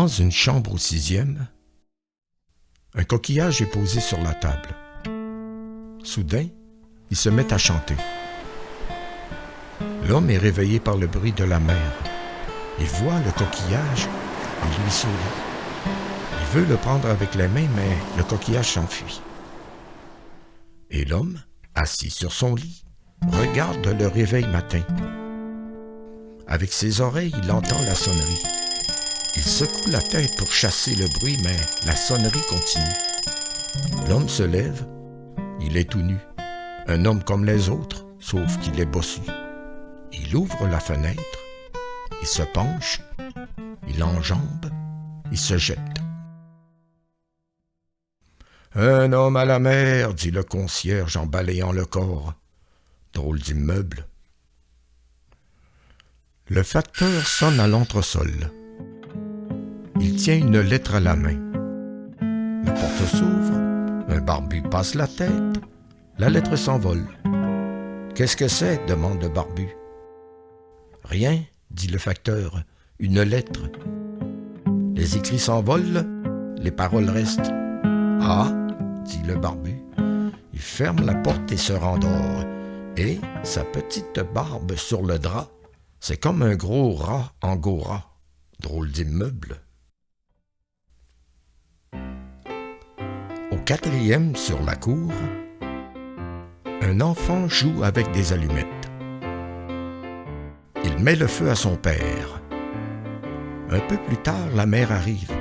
Dans une chambre au 6e, un coquillage est posé sur la table. Soudain, il se met à chanter. L'homme est réveillé par le bruit de la mer. Il voit le coquillage et lui sourit. Il veut le prendre avec les mains, mais le coquillage s'enfuit. Et l'homme, assis sur son lit, regarde le réveil matin. Avec ses oreilles, il entend la sonnerie. Il secoue la tête pour chasser le bruit, mais la sonnerie continue. L'homme se lève. Il est tout nu. Un homme comme les autres, sauf qu'il est bossu. Il ouvre la fenêtre. Il se penche. Il enjambe. Il se jette. « Un homme à la mer, dit le concierge en balayant le corps. Drôle d'immeuble. » Le facteur sonne à l'entresol. Il tient une lettre à la main. La porte s'ouvre. Un barbu passe la tête. La lettre s'envole. « Qu'est-ce que c'est ?» demande le barbu. « Rien, dit le facteur. Une lettre. » Les écrits s'envolent. Les paroles restent. « Ah !» dit le barbu. Il ferme la porte et se rendort. Et sa petite barbe sur le drap, c'est comme un gros rat angora. Drôle d'immeuble. Au 4e, sur la cour, un enfant joue avec des allumettes. Il met le feu à son père. Un peu plus tard, la mère arrive.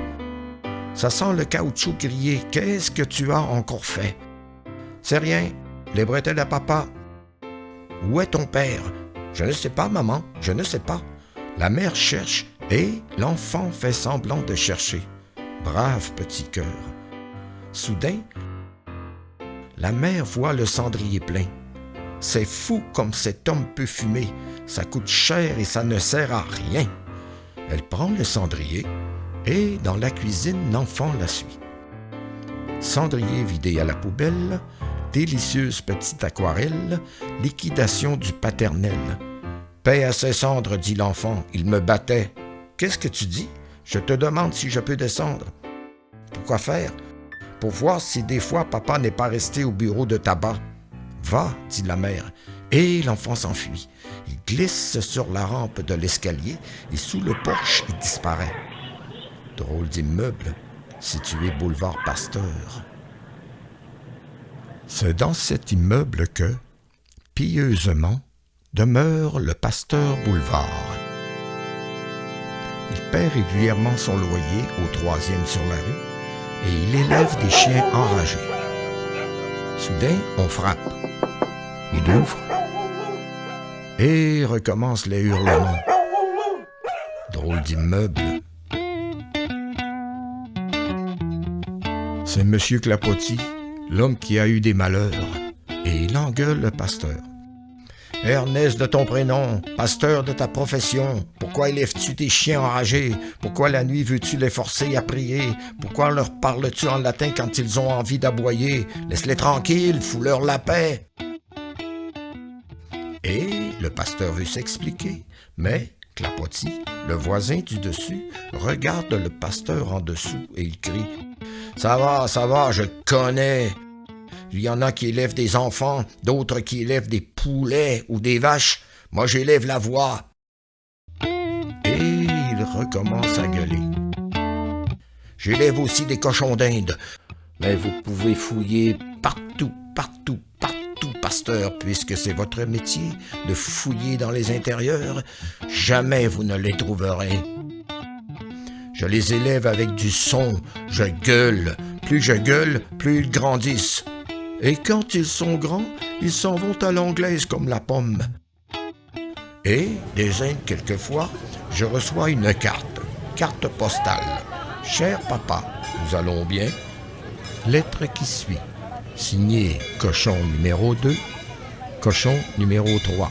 Ça sent le caoutchouc grillé. Qu'est-ce que tu as encore fait? C'est rien. Les bretelles à papa. Où est ton père? Je ne sais pas, maman. Je ne sais pas. La mère cherche et l'enfant fait semblant de chercher. Brave petit cœur. Soudain, la mère voit le cendrier plein. C'est fou comme cet homme peut fumer. Ça coûte cher et ça ne sert à rien. Elle prend le cendrier et dans la cuisine, l'enfant la suit. Cendrier vidé à la poubelle, délicieuse petite aquarelle, liquidation du paternel. Paix à ses cendres, dit l'enfant, il me battait. Qu'est-ce que tu dis? Je te demande si je peux descendre. Pourquoi faire? Pour voir si des fois papa n'est pas resté au bureau de tabac. Va, dit la mère, et l'enfant s'enfuit. Il glisse sur la rampe de l'escalier et sous le porche, il disparaît. Drôle d'immeuble, situé boulevard Pasteur. C'est dans cet immeuble que, pieusement, demeure le Pasteur Boulevard. Il paie régulièrement son loyer au 3e sur la rue et il élève des chiens enragés. Soudain, on frappe. Il ouvre et recommence les hurlements. Drôle d'immeuble. C'est M. Clapotis, l'homme qui a eu des malheurs, et il engueule le pasteur. « Ernest de ton prénom, pasteur de ta profession, pourquoi élèves-tu tes chiens enragés? Pourquoi la nuit veux-tu les forcer à prier? Pourquoi leur parles-tu en latin quand ils ont envie d'aboyer? Laisse-les tranquilles, fous-leur la paix. » Et le pasteur veut s'expliquer, mais Clapotis, le voisin du dessus, regarde le pasteur en dessous et il crie « Ça va, je connais. Il y en a qui élèvent des enfants, d'autres qui élèvent des poulets ou des vaches. Moi, j'élève la voix. » Et il recommence à gueuler. « J'élève aussi des cochons d'Inde. Mais vous pouvez fouiller partout, pasteur, puisque c'est votre métier de fouiller dans les intérieurs. Jamais vous ne les trouverez. Je les élève avec du son, je gueule. Plus je gueule, plus ils grandissent. Et quand ils sont grands, ils s'en vont à l'anglaise comme la pomme. Et, des Indes quelquefois, je reçois une carte postale. Cher papa, nous allons bien. Lettre qui suit. Signé cochon numéro 2, cochon numéro 3.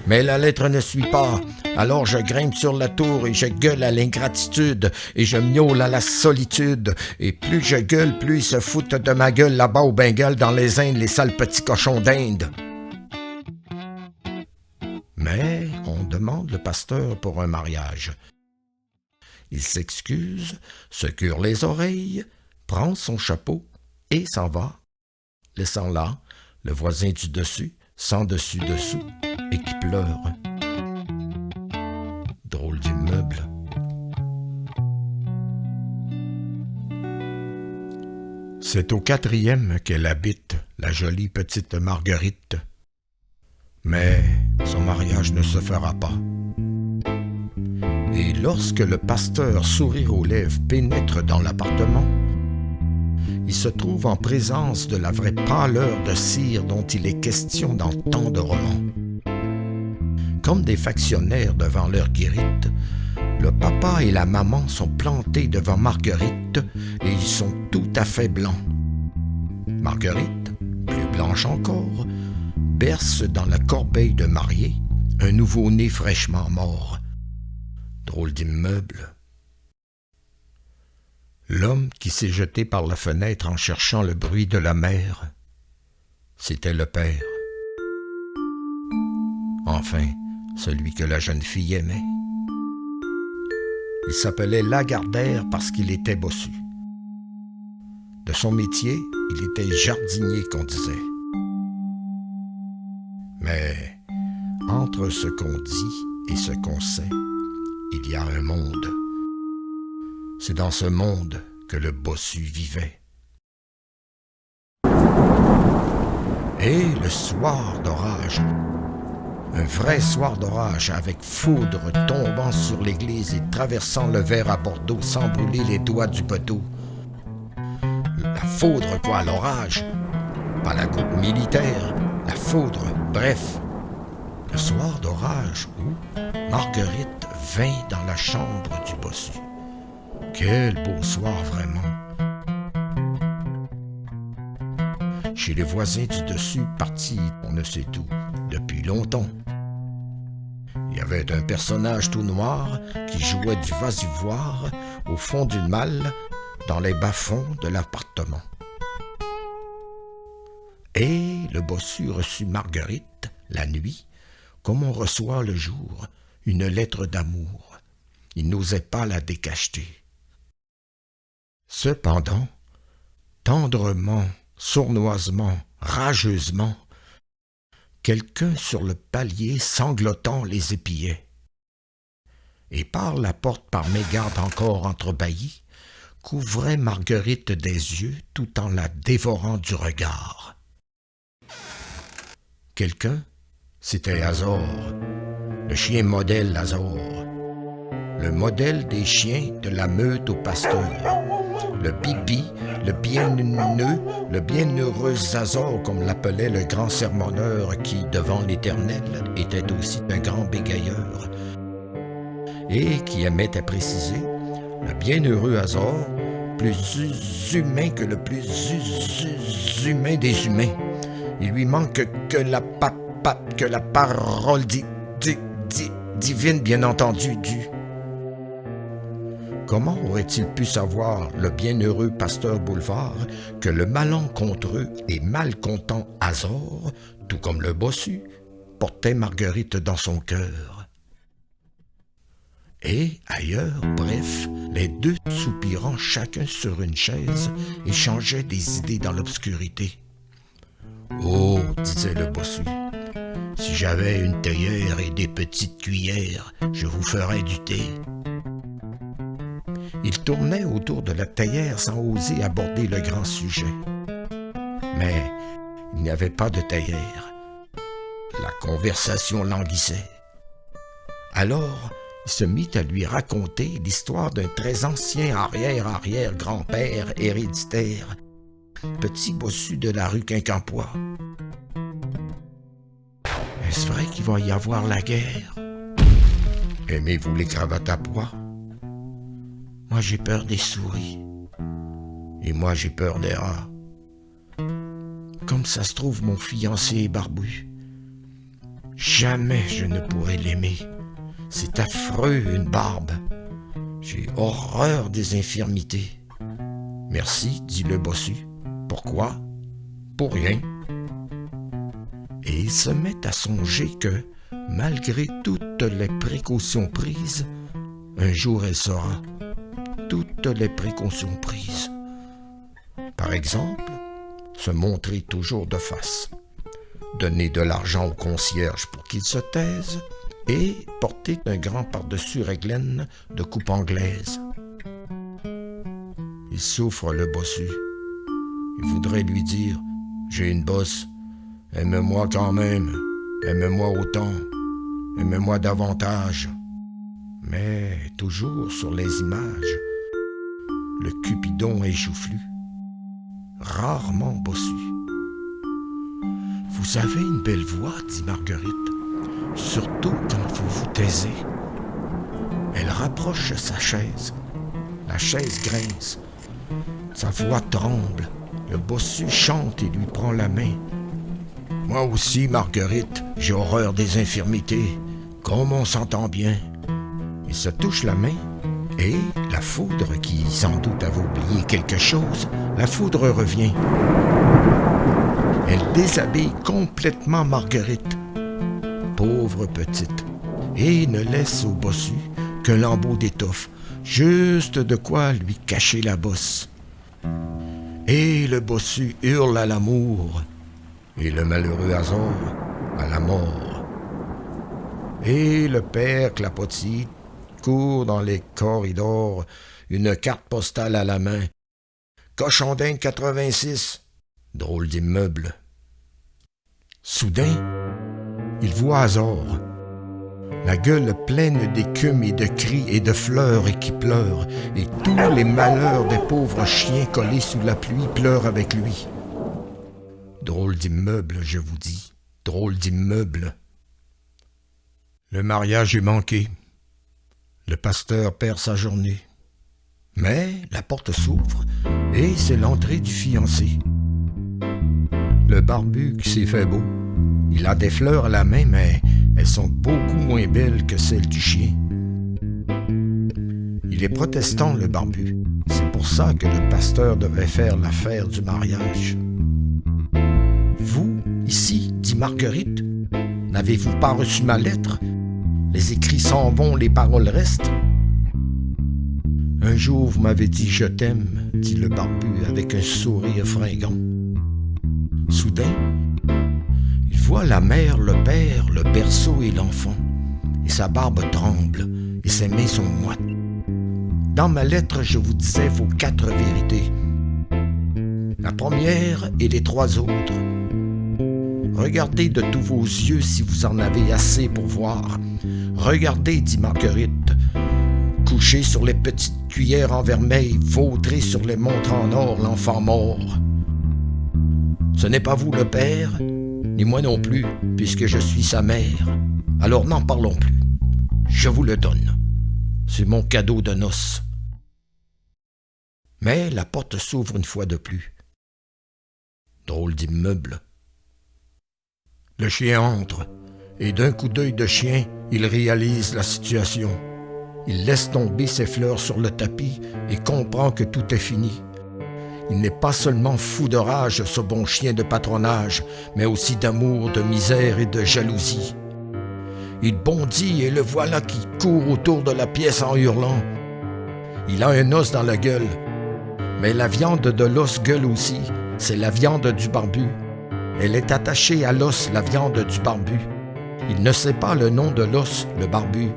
Mais la lettre ne suit pas. Alors je grimpe sur la tour et je gueule à l'ingratitude et je miaule à la solitude. Et plus je gueule, plus ils se foutent de ma gueule là-bas au Bengale dans les Indes, les sales petits cochons d'Inde. Mais on demande le pasteur pour un mariage. Il s'excuse, se cure les oreilles, prend son chapeau et s'en va, laissant là le voisin du dessus, sans dessus-dessous, et qui pleure. Drôle d'immeuble. C'est au 4e qu'elle habite, la jolie petite Marguerite. Mais son mariage ne se fera pas. Et lorsque le pasteur, sourire aux lèvres, pénètre dans l'appartement, il se trouve en présence de la vraie pâleur de cire dont il est question dans tant de romans. Comme des factionnaires devant leur guérite, le papa et la maman sont plantés devant Marguerite et ils sont tout à fait blancs. Marguerite, plus blanche encore, berce dans la corbeille de mariée un nouveau-né fraîchement mort. Drôle d'immeuble. L'homme qui s'est jeté par la fenêtre en cherchant le bruit de la mer, c'était le père. Enfin, celui que la jeune fille aimait. Il s'appelait Lagardère parce qu'il était bossu. De son métier, il était jardinier, qu'on disait. Mais entre ce qu'on dit et ce qu'on sait, il y a un monde. C'est dans ce monde que le bossu vivait. Et le soir d'orage, un vrai soir d'orage avec foudre tombant sur l'église et traversant le verre à Bordeaux sans brûler les doigts du poteau. La foudre, quoi, l'orage. Pas la goutte militaire, la foudre, bref. Le soir d'orage où Marguerite vint dans la chambre du bossu. Quel beau soir, vraiment. Chez les voisins du dessus, partis, on ne sait où, depuis longtemps. Il y avait un personnage tout noir qui jouait du vas-y-voir au fond d'une malle dans les bas-fonds de l'appartement. Et le bossu reçut Marguerite, la nuit, comme on reçoit le jour, une lettre d'amour. Il n'osait pas la décacheter. Cependant, tendrement, sournoisement, rageusement, quelqu'un sur le palier sanglotant les épiait. Et par la porte par mégarde encore entrebâillie, couvrait Marguerite des yeux tout en la dévorant du regard. Quelqu'un, c'était Azor, le chien modèle Azor, le modèle des chiens de la meute au pasteur, le bibi, le bienheureux Azor, comme l'appelait le grand sermonneur qui, devant l'Éternel, était aussi un grand bégayeur, et qui aimait à préciser, le bienheureux Azor, plus humain que le plus humain des humains. Il lui manque que la parole divine, bien entendu, du. Comment aurait-il pu savoir, le bienheureux pasteur Boulevard, que le malencontreux et malcontent Azor, tout comme le bossu, portait Marguerite dans son cœur? Et, ailleurs, bref, les deux soupirant chacun sur une chaise, échangeaient des idées dans l'obscurité. « Oh, disait le bossu, si j'avais une théière et des petites cuillères, je vous ferais du thé. » Il tournait autour de la théière sans oser aborder le grand sujet. Mais il n'y avait pas de théière. La conversation languissait. Alors, il se mit à lui raconter l'histoire d'un très ancien arrière-arrière-grand-père héréditaire, petit bossu de la rue Quincampoix. Est-ce vrai qu'il va y avoir la guerre? Aimez-vous les cravates à pois? Moi, j'ai peur des souris. Et moi, j'ai peur des rats. Comme ça se trouve, mon fiancé est barbu. Jamais je ne pourrai l'aimer. C'est affreux, une barbe. J'ai horreur des infirmités. Merci, dit le bossu. Pourquoi? Pour rien. Et il se met à songer que, malgré toutes les précautions prises, un jour elle saura. toutes les précautions prises. Par exemple, se montrer toujours de face, donner de l'argent au concierge pour qu'il se taise et porter un grand par-dessus réglaine de coupe anglaise. Il souffre le bossu. Il voudrait lui dire « J'ai une bosse, aime-moi quand même, aime-moi autant, aime-moi davantage. » Mais toujours sur les images, le Cupidon est joufflu, rarement bossu. « Vous avez une belle voix, dit Marguerite, surtout quand vous vous taisez. » Elle rapproche sa chaise. La chaise grince. Sa voix tremble. Le bossu chante et lui prend la main. « Moi aussi, Marguerite, j'ai horreur des infirmités. Comme on s'entend bien. » Il se touche la main et la foudre, qui sans doute avait oublié quelque chose, la foudre revient. Elle déshabille complètement Marguerite, pauvre petite, et ne laisse au bossu qu'un lambeau d'étoffe, juste de quoi lui cacher la bosse. Et le bossu hurle à l'amour, et le malheureux hasard à la mort. Et le père Clapotis court dans les corridors, une carte postale à la main. Cochondin 86, drôle d'immeuble. Soudain, il voit Azor, la gueule pleine d'écume et de cris et de fleurs et qui pleure, et tous les malheurs des pauvres chiens collés sous la pluie pleurent avec lui. Drôle d'immeuble, je vous dis, drôle d'immeuble. Le mariage est manqué. Le pasteur perd sa journée. Mais la porte s'ouvre et c'est l'entrée du fiancé. Le barbu qui s'est fait beau. Il a des fleurs à la main, mais elles sont beaucoup moins belles que celles du chien. Il est protestant, le barbu. C'est pour ça que le pasteur devait faire l'affaire du mariage. Vous, ici, dit Marguerite, n'avez-vous pas reçu ma lettre? Les écrits s'en vont, les paroles restent. Un jour, vous m'avez dit « je t'aime », dit le barbu avec un sourire fringant. Soudain, il voit la mère, le père, le berceau et l'enfant, et sa barbe tremble, et ses mains sont moites. Dans ma lettre, je vous disais vos 4 vérités. La première et les 3 autres. Regardez de tous vos yeux si vous en avez assez pour voir. Regardez, dit Marguerite, couché sur les petites cuillères en vermeil, vautré sur les montres en or, l'enfant mort. Ce n'est pas vous le père, ni moi non plus, puisque je suis sa mère. Alors n'en parlons plus. Je vous le donne. C'est mon cadeau de noces. Mais la porte s'ouvre une fois de plus. Drôle d'immeuble. Le chien entre, et d'un coup d'œil de chien, il réalise la situation. Il laisse tomber ses fleurs sur le tapis et comprend que tout est fini. Il n'est pas seulement fou de rage, ce bon chien de patronage, mais aussi d'amour, de misère et de jalousie. Il bondit et le voilà qui court autour de la pièce en hurlant. Il a un os dans la gueule, mais la viande de l'os gueule aussi, c'est la viande du barbu. Elle est attachée à l'os, la viande du barbu. Il ne sait pas le nom de l'os, le barbu,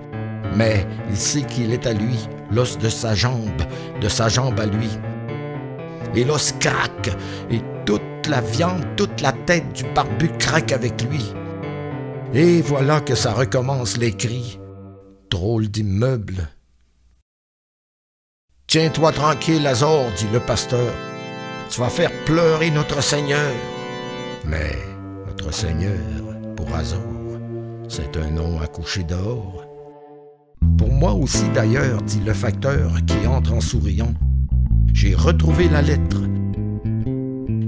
mais il sait qu'il est à lui, l'os de sa jambe à lui. Et l'os craque, et toute la viande, toute la tête du barbu craque avec lui. Et voilà que ça recommence les cris. Drôle d'immeuble. « Tiens-toi tranquille, Azor, dit le pasteur. Tu vas faire pleurer notre Seigneur. » Mais notre Seigneur, pour Azor, c'est un nom à coucher dehors. Pour moi aussi d'ailleurs, dit le facteur qui entre en souriant. J'ai retrouvé la lettre.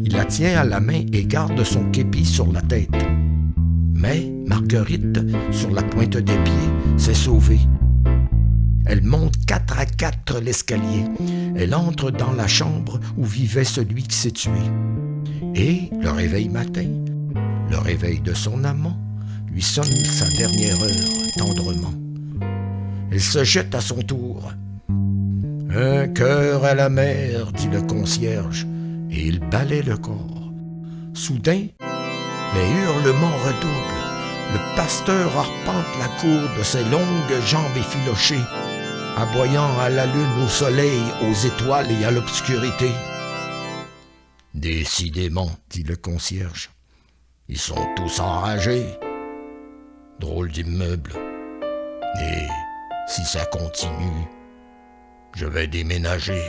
Il la tient à la main et garde son képi sur la tête. Mais Marguerite, sur la pointe des pieds, s'est sauvée. Elle monte 4 à 4 l'escalier. Elle entre dans la chambre où vivait celui qui s'est tué. Et le réveil matin, le réveil de son amant, lui sonne sa dernière heure tendrement. Elle se jette à son tour. Un cœur à la mer, dit le concierge, et il balait le corps. Soudain, les hurlements redoublent. Le pasteur arpente la cour de ses longues jambes effilochées, aboyant à la lune, au soleil, aux étoiles et à l'obscurité. « Décidément, dit le concierge, ils sont tous enragés. Drôle d'immeuble. Et si ça continue, je vais déménager. »